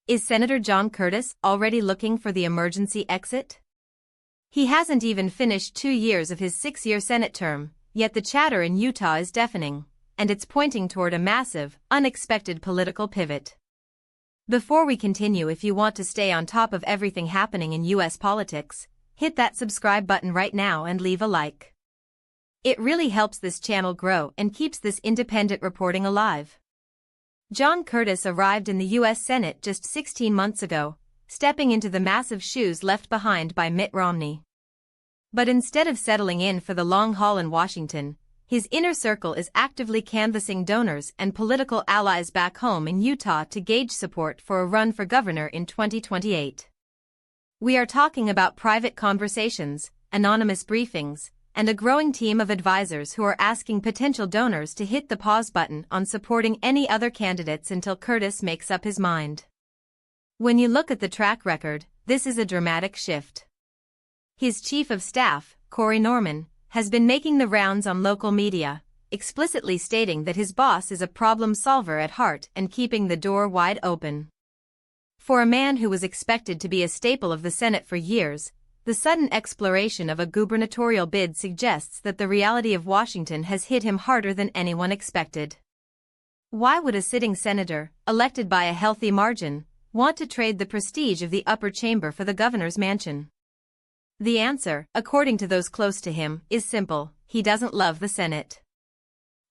Is Senator John Curtis already looking for the emergency exit? He hasn't even finished 2 years of his 6-year Senate term, yet the chatter in Utah is deafening, and it's pointing toward a massive, unexpected political pivot. Before we continue, if you want to stay on top of everything happening in U.S. politics, hit that subscribe button right now and leave a like. It really helps this channel grow and keeps this independent reporting alive. John Curtis arrived in the U.S. Senate just 16 months ago, stepping into the massive shoes left behind by Mitt Romney. But instead of settling in for the long haul in Washington, his inner circle is actively canvassing donors and political allies back home in Utah to gauge support for a run for governor in 2028. We are talking about private conversations, anonymous briefings, and a growing team of advisors who are asking potential donors to hit the pause button on supporting any other candidates until Curtis makes up his mind. When you look at the track record, this is a dramatic shift. His chief of staff, Corey Norman, has been making the rounds on local media, explicitly stating that his boss is a problem solver at heart and keeping the door wide open. For a man who was expected to be a staple of the Senate for years, the sudden exploration of a gubernatorial bid suggests that the reality of Washington has hit him harder than anyone expected. Why would a sitting senator, elected by a healthy margin, want to trade the prestige of the upper chamber for the governor's mansion? The answer, according to those close to him, is simple: he doesn't love the Senate.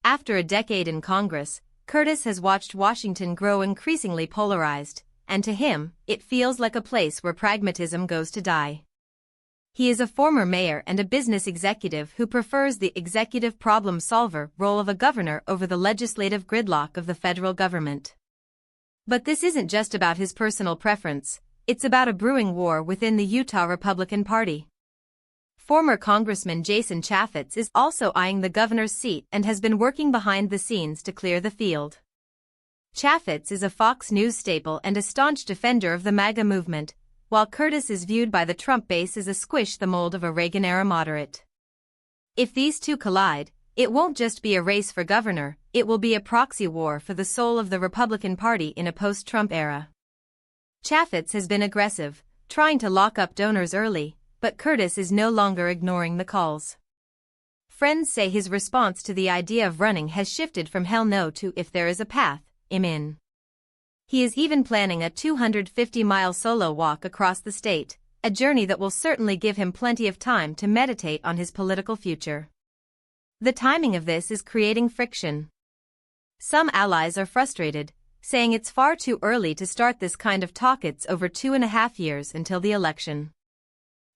After a decade in Congress, Curtis has watched Washington grow increasingly polarized, and to him, it feels like a place where pragmatism goes to die. He is a former mayor and a business executive who prefers the executive problem solver role of a governor over the legislative gridlock of the federal government. But this isn't just about his personal preference, it's about a brewing war within the Utah Republican Party. Former Congressman Jason Chaffetz is also eyeing the governor's seat and has been working behind the scenes to clear the field. Chaffetz is a Fox News staple and a staunch defender of the MAGA movement, while Curtis is viewed by the Trump base as a squish the mold of a Reagan-era moderate. If these two collide, it won't just be a race for governor, it will be a proxy war for the soul of the Republican Party in a post-Trump era. Chaffetz has been aggressive, trying to lock up donors early, but Curtis is no longer ignoring the calls. Friends say his response to the idea of running has shifted from hell no to if there is a path, I'm in. He is even planning a 250-mile solo walk across the state, a journey that will certainly give him plenty of time to meditate on his political future. The timing of this is creating friction. Some allies are frustrated, saying it's far too early to start this kind of talk. It's over 2.5 years until the election.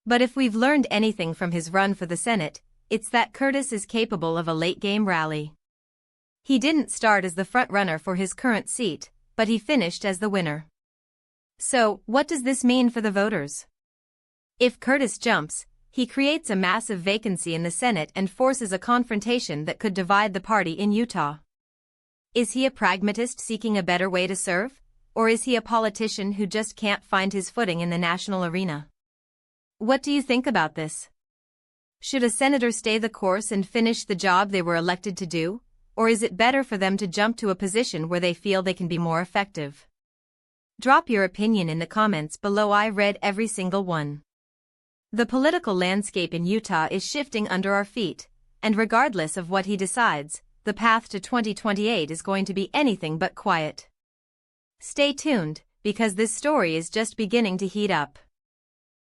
But if we've learned anything from his run for the Senate, it's that Curtis is capable of a late-game rally. He didn't start as the front-runner for his current seat, but he finished as the winner. So, what does this mean for the voters? If Curtis jumps, he creates a massive vacancy in the Senate and forces a confrontation that could divide the party in Utah. Is he a pragmatist seeking a better way to serve, or is he a politician who just can't find his footing in the national arena? What do you think about this? Should a senator stay the course and finish the job they were elected to do, or is it better for them to jump to a position where they feel they can be more effective? Drop your opinion in the comments below. I read every single one. The political landscape in Utah is shifting under our feet, and regardless of what he decides, the path to 2028 is going to be anything but quiet. Stay tuned, because this story is just beginning to heat up.